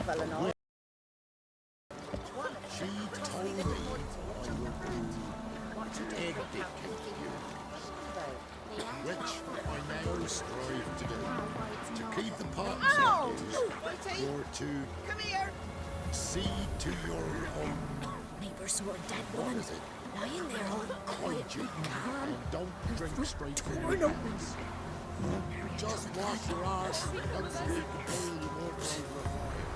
fella now. She told me I would do egg digging, which I now strive to do. To keep the pots indoors, or to see to your own. Neighbour saw a dead woman lying there all quiet and calm. Don't drink straight from the hands. Just wash your arse and see the pail you won't over fire.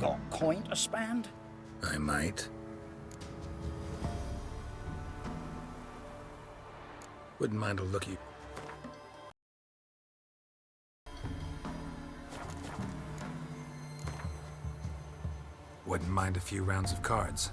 Got coin to spend? I might. Wouldn't mind a looky. Wouldn't mind a few rounds of cards.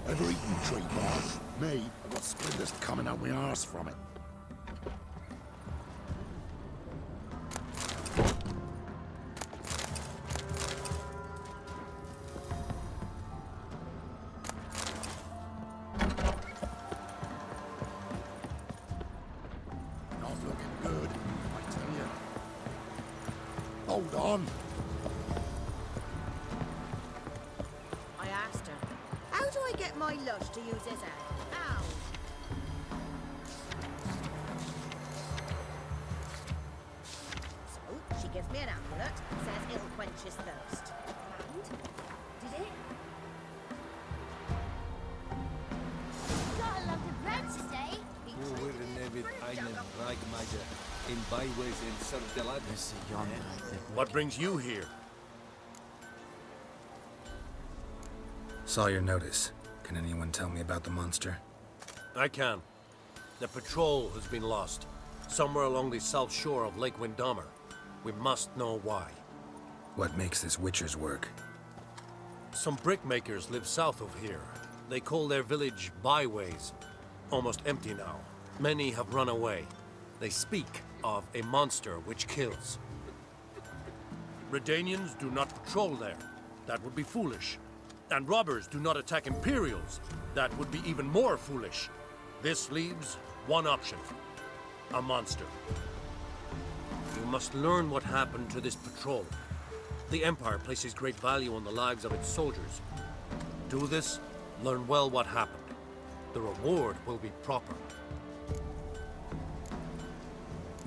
Ever eaten tree bark? Me, I've got splinters coming out my arse from it. Not looking good, I tell you. Hold on. I asked her, how do I get my lush to use his head? Ow! So, she gives me an amulet, says it'll quench his thirst. And? Did it? Got a lot of bread today. He Hoe traded worden it met for a einen jug of Reichmeide in Byways in Sardelades. What brings you here? Saw your notice. Can anyone tell me about the monster? I can. The patrol has been lost. Somewhere along the south shore of Lake Windammer. We must know why. What makes this Witcher's work? Some brickmakers live south of here. They call their village Byways. Almost empty now. Many have run away. They speak of a monster which kills. Redanians do not patrol there. That would be foolish. And robbers do not attack Imperials. That would be even more foolish. This leaves one option. A monster. You must learn what happened to this patrol. The Empire places great value on the lives of its soldiers. Do this, learn well what happened. The reward will be proper.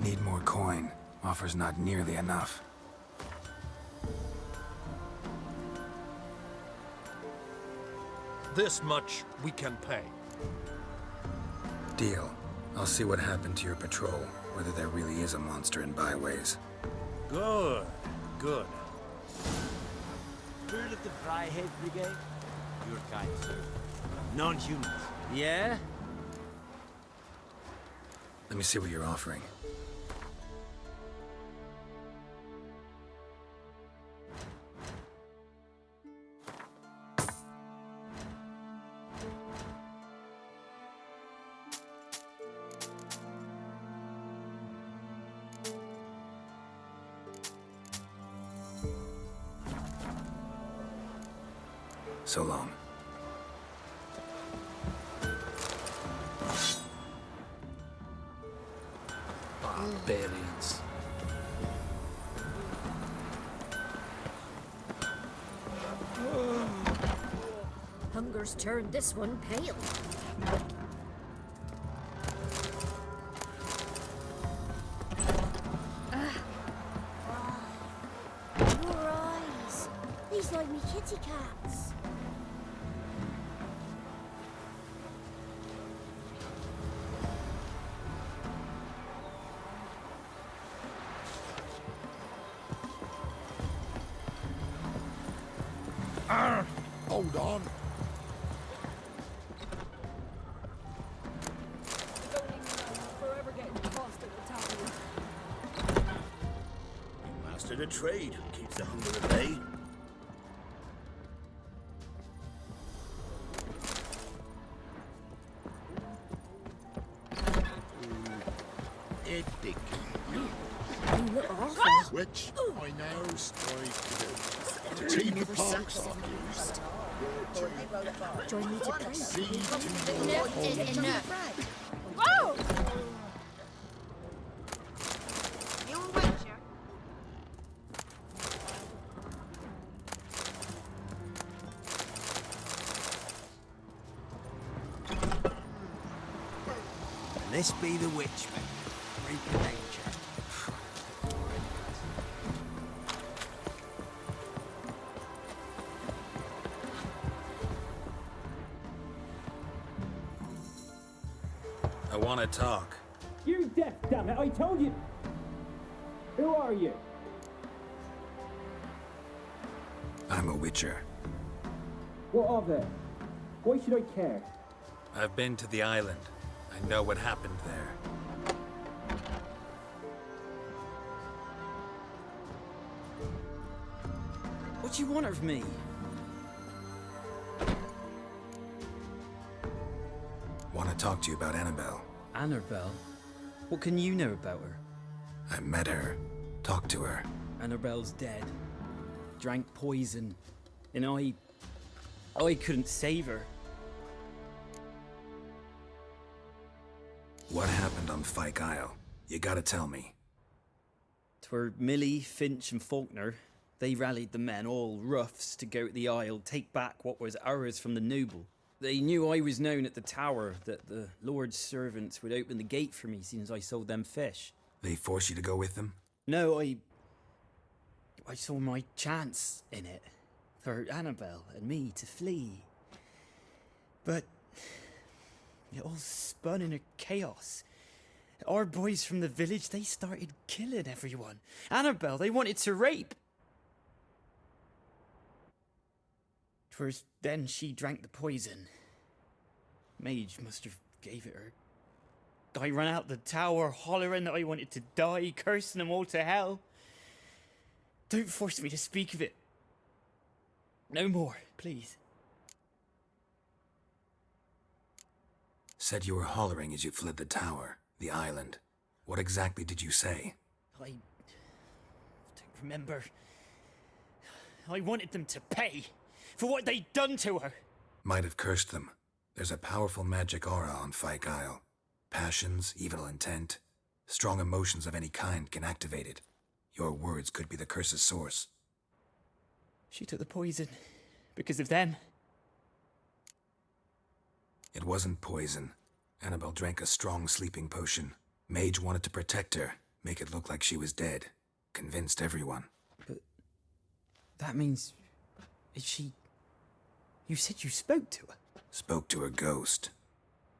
Need more coin. Offer's not nearly enough. This much we can pay. Deal. I'll see what happened to your patrol, whether there really is a monster in Byways. Good, good. Heard of the Fryhead Brigade? Your kind, sir. Non-humans. Yeah? Let me see what you're offering. So long. Barbarians. Hunger's turned this one pale. Your eyes. These like me kitty cats. Hold on. Master the trade. Keeps the hunger at bay. Epic. You look awful. Which I now strive to do. To keep the park used. Join me to play. See to Enough your is home. enough. Whoa! You a Witcher? And this be the witchman. Freak of nature. I want to talk. You're deaf, damn it! I told you. Who are you? I'm a Witcher. What of it? Why should I care? I've been to the island. I know what happened there. What you want of me? Want to talk to you about Annabelle. Annabelle? What can you know about her? I met her. Talked to her. Annabelle's dead. Drank poison. And I couldn't save her. What happened on Fyke Isle? You gotta tell me. 'Twere Millie, Finch and Faulkner. They rallied the men, all roughs, to go to the Isle, take back what was ours from the noble. They knew I was known at the tower, that the Lord's servants would open the gate for me as soon as I sold them fish. They forced you to go with them? No, I saw my chance in it. For Annabelle and me to flee. But it all spun in a chaos. Our boys from the village, they started killing everyone. Annabelle, they wanted to rape. 'Twas then she drank the poison. Mage must have gave it her. I ran out the tower hollering that I wanted to die, cursing them all to hell. Don't force me to speak of it. No more, please. Said you were hollering as you fled the tower, the island. What exactly did you say? I don't remember. I wanted them to pay for what they'd done to her. Might have cursed them. There's a powerful magic aura on Fyke Isle. Passions, evil intent, strong emotions of any kind can activate it. Your words could be the curse's source. She took the poison because of them. It wasn't poison. Annabelle drank a strong sleeping potion. Mage wanted to protect her, make it look like she was dead. Convinced everyone. But that means... is she... You said you spoke to her? Spoke to her ghost.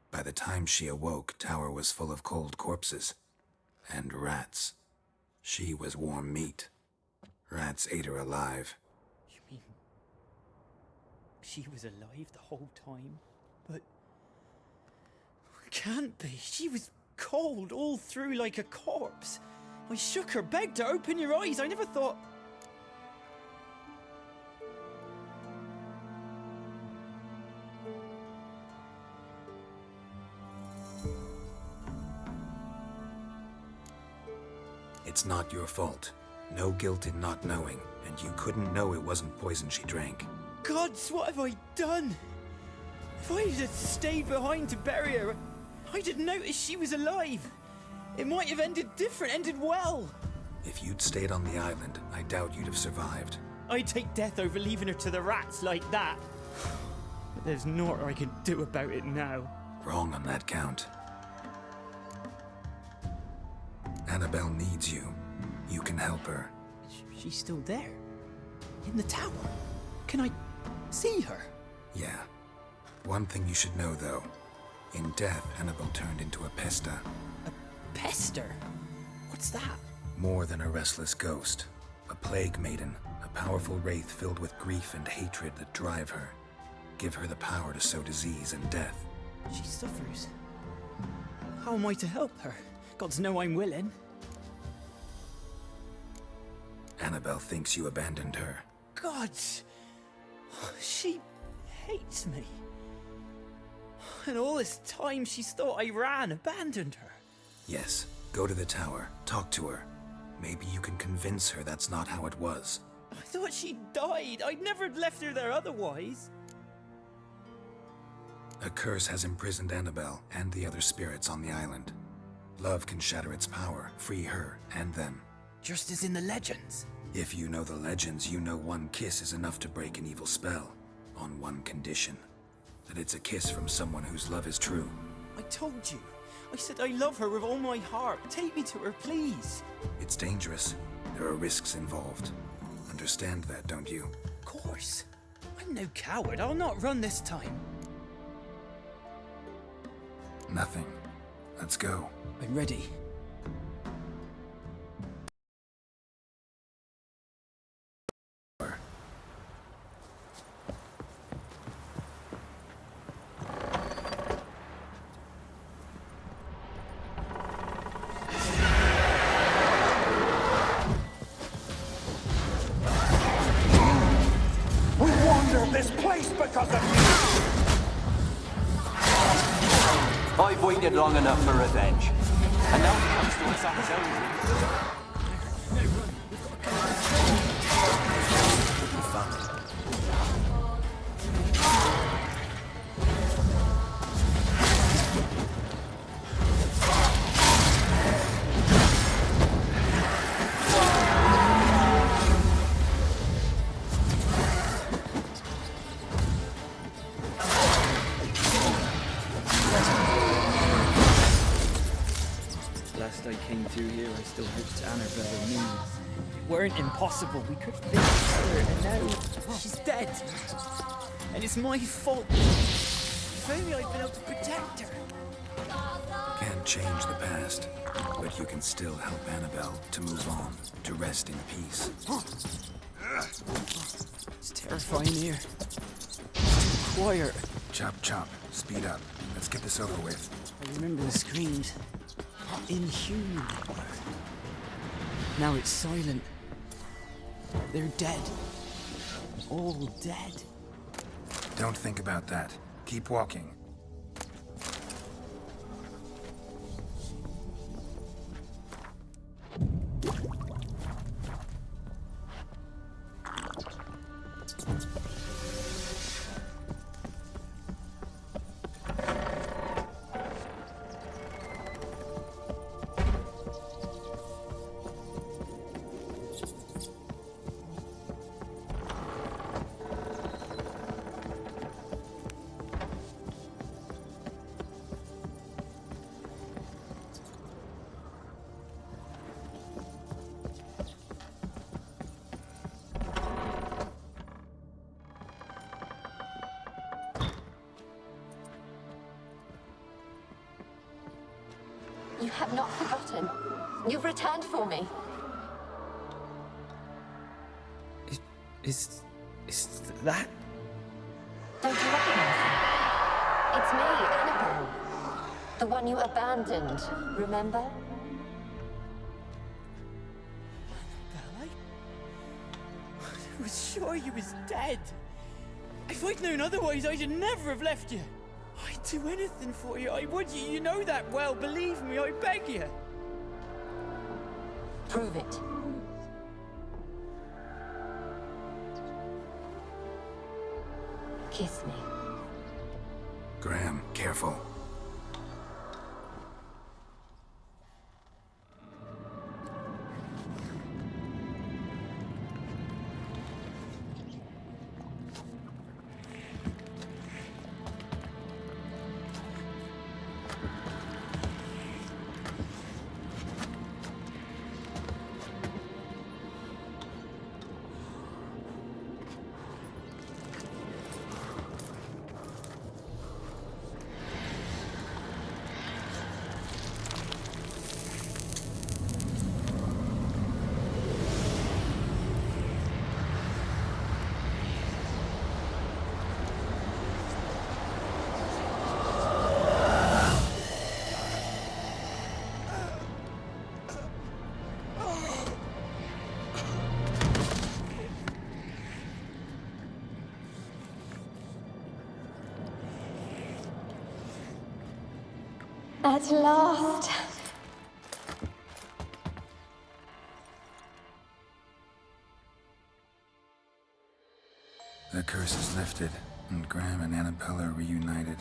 By the time she awoke, tower was full of cold corpses. And rats. She was warm meat. Rats ate her alive. You mean... she was alive the whole time? But... can't be. She was cold all through like a corpse. I shook her, begged her, open your eyes. I never thought... It's not your fault. No guilt in not knowing, and you couldn't know it wasn't poison she drank. Gods, what have I done? If I had stayed behind to bury her, I didn't notice she was alive. It might have ended different, ended well. If you'd stayed on the island, I doubt you'd have survived. I'd take death over leaving her to the rats like that. But there's naught I can do about it now. Wrong on that count. Annabelle needs you. You can help her. She's still there? In the tower? Can I see her? Yeah. One thing you should know, though. In death, Annabelle turned into a pesta. A pester? What's that? More than a restless ghost. A plague maiden. A powerful wraith filled with grief and hatred that drive her. Give her the power to sow disease and death. She suffers. How am I to help her? Gods know I'm willing. Annabelle thinks you abandoned her. Gods! She hates me. And all this time she's thought I abandoned her. Yes, go to the tower, talk to her. Maybe you can convince her that's not how it was. I thought she died. I'd never left her there otherwise. A curse has imprisoned Annabelle and the other spirits on the island. Love can shatter its power, free her and them. Just as in the legends. If you know the legends, you know one kiss is enough to break an evil spell. On one condition. That it's a kiss from someone whose love is true. I told you. I said I love her with all my heart. Take me to her, please. It's dangerous. There are risks involved. Understand that, don't you? Of course. I'm no coward. I'll not run this time. Nothing. Let's go. I'm ready. We wander this place because of you! I've waited long enough for revenge. And now he comes to us on his own. Last I came through here, I still hoped Annabelle and me weren't impossible. We could fix her, and now she's dead. And it's my fault. If only I'd been able to protect her. Can't change the past, but you can still help Annabelle to move on, to rest in peace. It's terrifying here. It's too quiet. Chop, chop. Speed up. Let's get this over with. I remember the screams. Inhuman. Now it's silent. They're dead. All dead. Don't think about that. Keep walking. You have not forgotten. You've returned for me. Is that? Don't you recognize me? It's me, Annabelle. The one you abandoned, remember? Annabelle? I was sure you was dead. If I'd known otherwise, I'd never have left you. I'd do anything for you. I would. You know that well. Believe me, I beg you. Prove it. Kiss me. Graham, careful. At last. The curse is lifted, and Graham and Annabelle are reunited.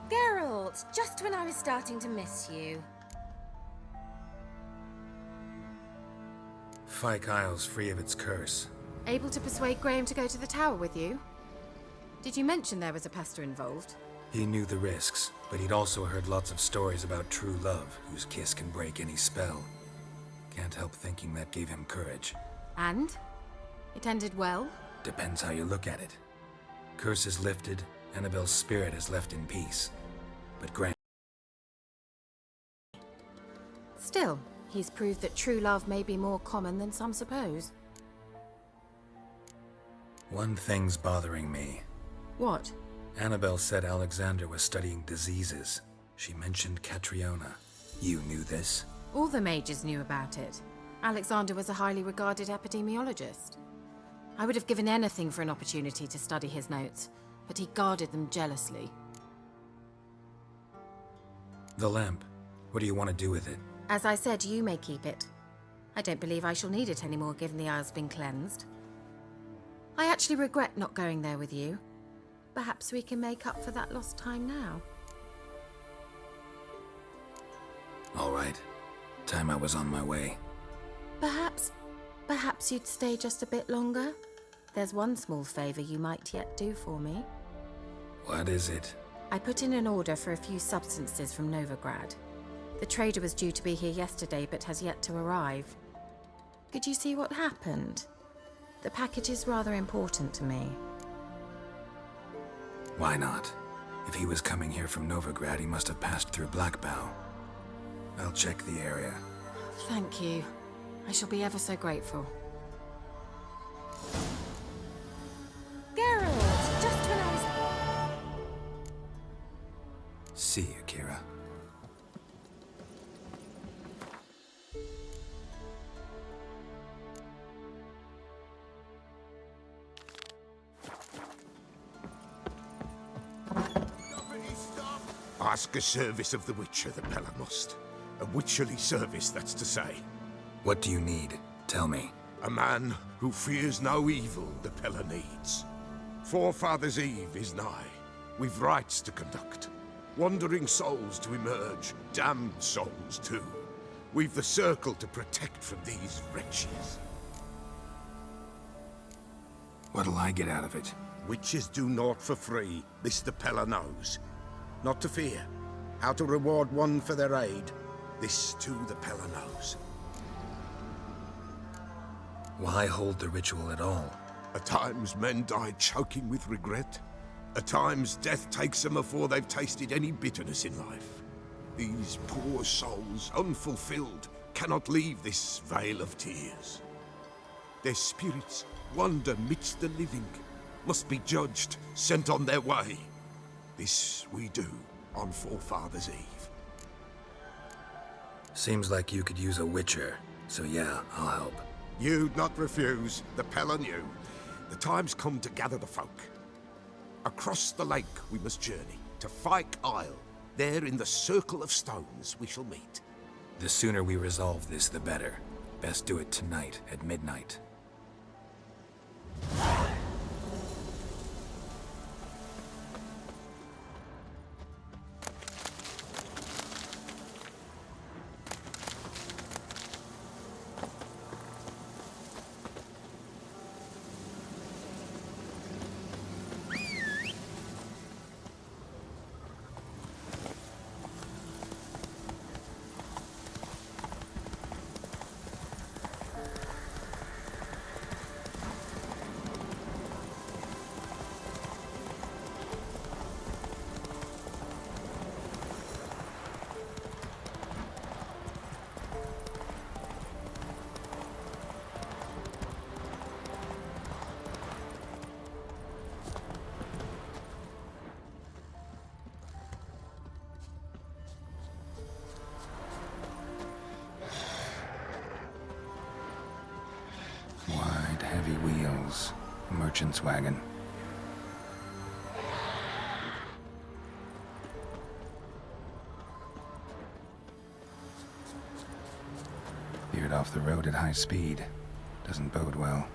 Geralt, just when I was starting to miss you. Fyke Isle's free of its curse. Able to persuade Graham to go to the tower with you? Did you mention there was a pester involved? He knew the risks, but he'd also heard lots of stories about true love, whose kiss can break any spell. Can't help thinking that gave him courage. And? It ended well? Depends how you look at it. Curse is lifted, Annabelle's spirit is left in peace. But Graham... Still, he's proved that true love may be more common than some suppose. One thing's bothering me. What? Annabelle said Alexander was studying diseases. She mentioned Catriona. You knew this? All the mages knew about it. Alexander was a highly regarded epidemiologist. I would have given anything for an opportunity to study his notes, but he guarded them jealously. The lamp. What do you want to do with it? As I said, you may keep it. I don't believe I shall need it anymore, given the Isle's been cleansed. I actually regret not going there with you. Perhaps we can make up for that lost time now. All right. Time I was on my way. Perhaps you'd stay just a bit longer? There's one small favor you might yet do for me. What is it? I put in an order for a few substances from Novigrad. The trader was due to be here yesterday, but has yet to arrive. Could you see what happened? The package is rather important to me. Why not? If he was coming here from Novigrad, he must have passed through Blackbow. I'll check the area. Thank you. I shall be ever so grateful. Geralt, just when I was... See you, Kira. Ask a service of the Witcher, the Pella must. A witcherly service, that's to say. What do you need? Tell me. A man who fears no evil the Pella needs. Forefathers' Eve is nigh. We've rites to conduct. Wandering souls to emerge, damned souls too. We've the circle to protect from these wretches. What'll I get out of it? Witches do naught for free, this the Pella knows. Not to fear. How to reward one for their aid, this too the Pella knows. Why hold the ritual at all? At times men die choking with regret. At times death takes them before they've tasted any bitterness in life. These poor souls, unfulfilled, cannot leave this vale of tears. Their spirits wander midst the living, must be judged, sent on their way. This we do on Forefathers' Eve. Seems like you could use a witcher, so yeah, I'll help. You'd not refuse, the Pella knew. The time's come to gather the folk. Across the lake we must journey, to Fyke Isle. There in the circle of stones we shall meet. The sooner we resolve this, the better. Best do it tonight, at midnight. heavy wheels. A merchant's wagon. Veered off the road at high speed. Doesn't bode well.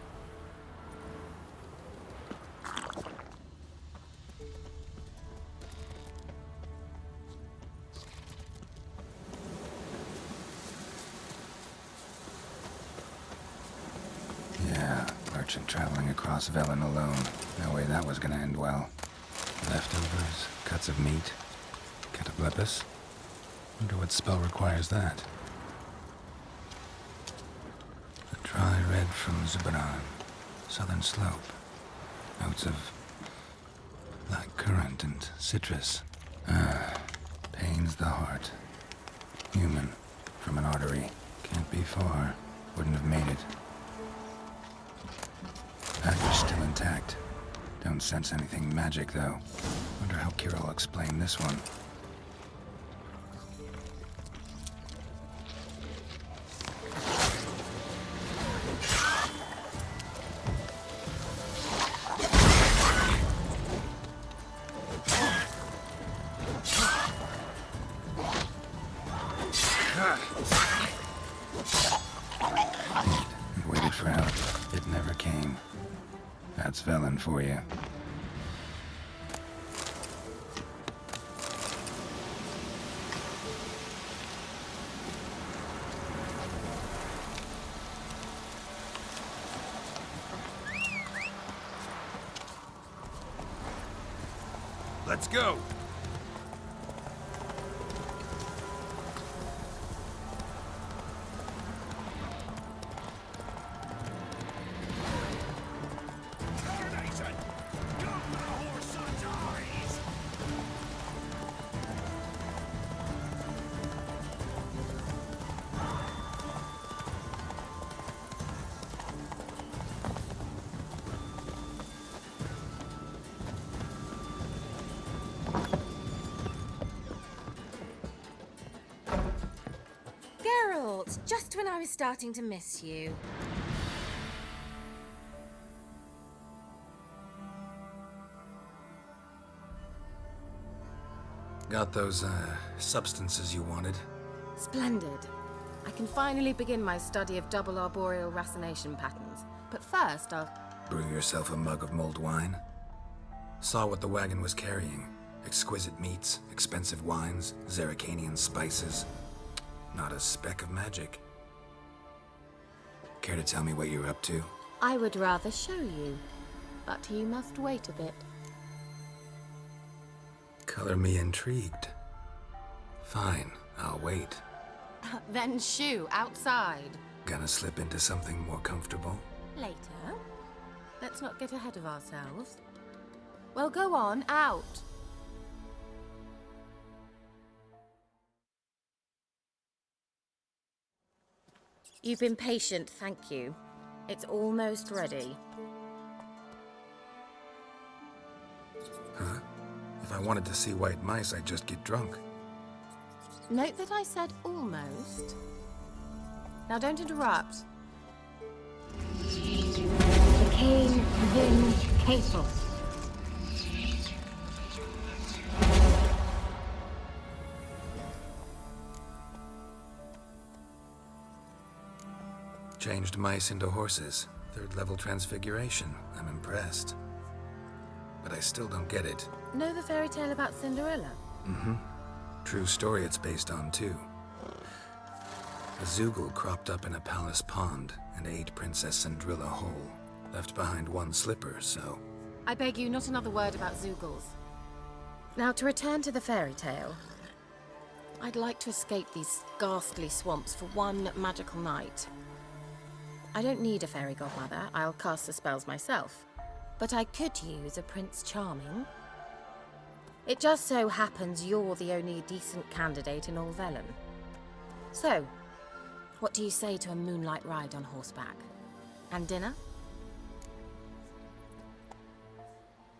Yeah, merchant traveling across Velen alone. No way that was gonna end well. Leftovers, cuts of meat, cataplepis. Wonder what spell requires that. A dry red from Zubaran, southern slope. Notes of black currant and citrus. Pains the heart. Human, from an artery. Can't be far. Wouldn't have made it. Package still intact. Don't sense anything magic, though. Wonder how Kira will explain this one. And waited for help. It never came. That's Velen for you. Let's go! Geralt, just when I was starting to miss you. Got those, substances you wanted? Splendid. I can finally begin my study of double arboreal racination patterns. But first, I'll... Brew yourself a mug of mulled wine? Saw what the wagon was carrying. Exquisite meats, expensive wines, Zerrikanian spices. Not a speck of magic. Care to tell me what you're up to? I would rather show you, but you must wait a bit. Color me intrigued. Fine, I'll wait. Then shoo, outside. Gonna slip into something more comfortable? Later. Let's not get ahead of ourselves. Well, go on, out. You've been patient, thank you. It's almost ready. Huh? If I wanted to see white mice, I'd just get drunk. Note that I said almost. Now don't interrupt. Decaying Vin Castle. Changed mice into horses. Third-level transfiguration. I'm impressed. But I still don't get it. Know the fairy tale about Cinderella? Mm-hmm. True story it's based on, too. A Zoogle cropped up in a palace pond and ate Princess Cinderella whole. Left behind one slipper, so... I beg you, not another word about Zoogles. Now, to return to the fairy tale. I'd like to escape these ghastly swamps for one magical night. I don't need a fairy godmother. I'll cast the spells myself. But I could use a Prince Charming. It just so happens you're the only decent candidate in all Velen. So, what do you say to a moonlight ride on horseback? And dinner?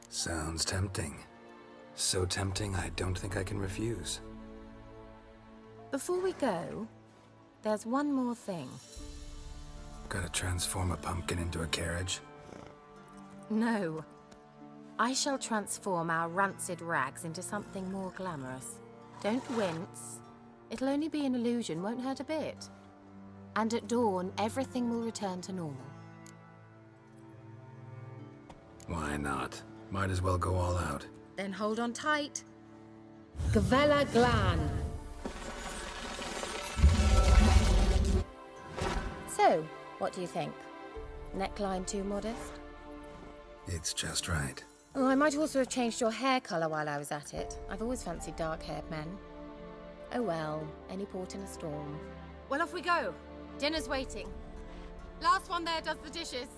Sounds tempting. So tempting, I don't think I can refuse. Before we go, there's one more thing. Gotta transform a pumpkin into a carriage? No. I shall transform our rancid rags into something more glamorous. Don't wince. It'll only be an illusion, won't hurt a bit. And at dawn, everything will return to normal. Why not? Might as well go all out. Then hold on tight. Gavella Glan. So, what do you think? Neckline too modest? It's just right. Oh, I might also have changed your hair colour while I was at it. I've always fancied dark-haired men. Oh well, any port in a storm. Well, off we go. Dinner's waiting. Last one there does the dishes.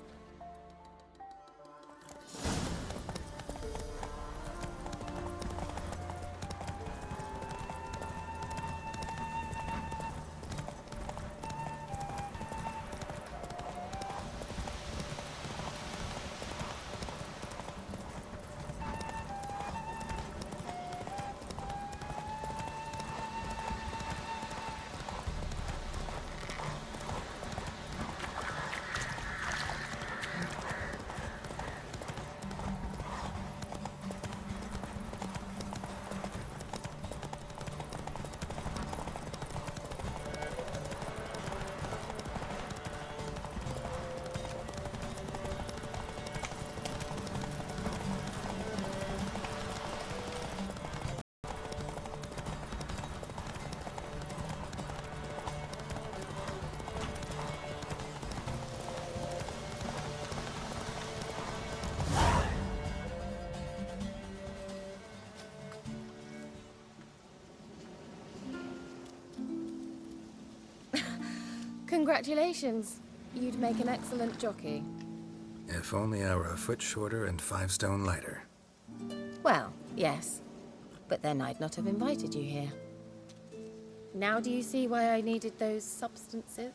Congratulations. You'd make an excellent jockey. If only I were a foot shorter and 5 stone lighter. Well, yes. But then I'd not have invited you here. Now do you see why I needed those substances?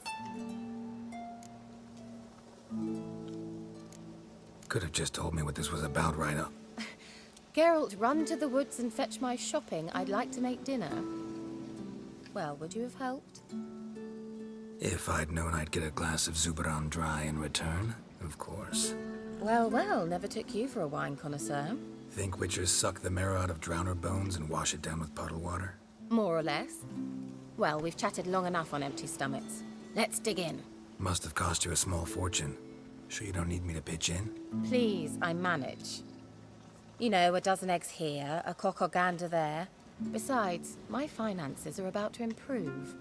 Could have just told me what this was about right up. Geralt, run to the woods and fetch my shopping. I'd like to make dinner. Well, would you have helped? If I'd known I'd get a glass of Zuberan dry in return, of course. Well, well, never took you for a wine connoisseur. Think witchers suck the marrow out of drowner bones and wash it down with puddle water? More or less. Well, we've chatted long enough on empty stomachs. Let's dig in. Must have cost you a small fortune. Sure you don't need me to pitch in? Please, I manage. You know, a dozen eggs here, a cock or gander there. Besides, my finances are about to improve.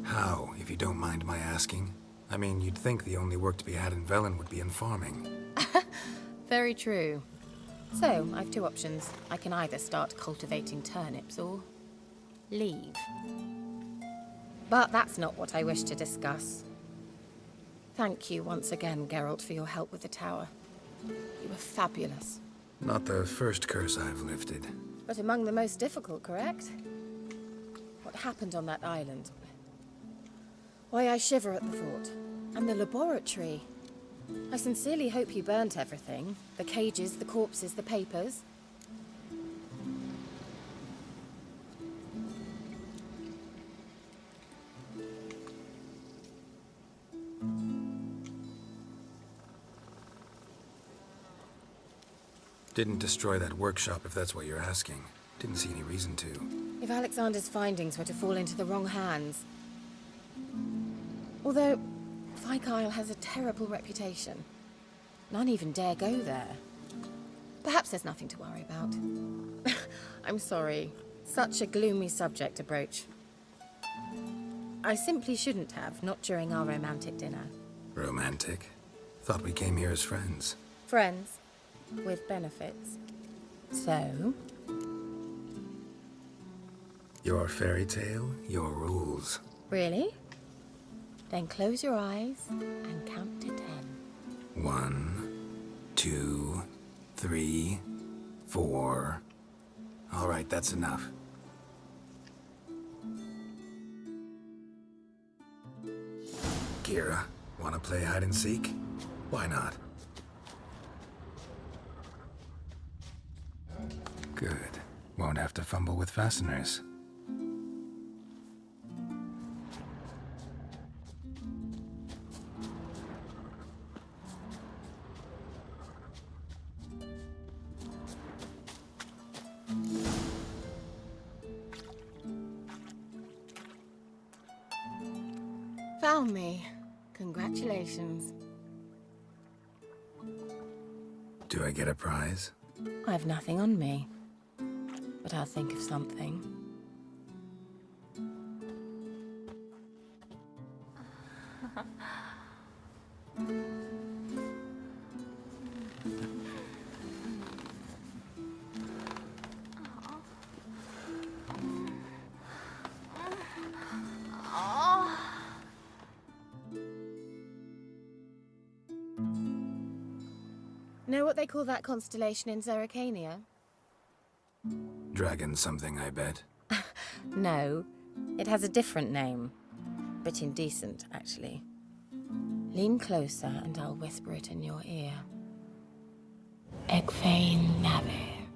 How, if you don't mind my asking? I mean, you'd think the only work to be had in Velen would be in farming. Very true. So, I've 2 options. I can either start cultivating turnips or leave. But that's not what I wish to discuss. Thank you once again, Geralt, for your help with the tower. You were fabulous. Not the first curse I've lifted. But among the most difficult, correct? What happened on that island? Why, I shiver at the thought. And the laboratory. I sincerely hope you burnt everything. The cages, the corpses, the papers. Didn't destroy that workshop, if that's what you're asking. Didn't see any reason to. If Alexander's findings were to fall into the wrong hands... Although, Vikyle has a terrible reputation. None even dare go there. Perhaps there's nothing to worry about. I'm sorry. Such a gloomy subject to broach. I simply shouldn't have, not during our romantic dinner. Romantic? Thought we came here as friends. Friends. With benefits. So? Your fairy tale, your rules. Really? Then close your eyes and count to 10. 1, 2, 3, 4. All right, that's enough. Kira, wanna play hide and seek? Why not? Good. Won't have to fumble with fasteners. Found me. Congratulations. Do I get a prize? I have nothing on me, but I'll think of something. Know what they call that constellation in Zerrikania? Dragon something, I bet. No, it has a different name. Bit indecent, actually. Lean closer and I'll whisper it in your ear. Egfain Nave.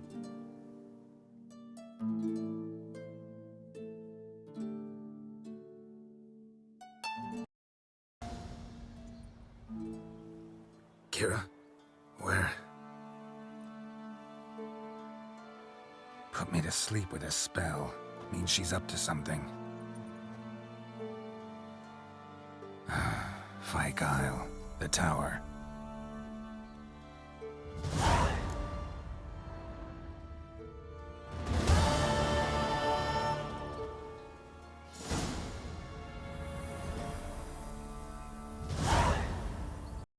Kira? Where? Put me to sleep with a spell. Means she's up to something. Fyke Isle, the tower.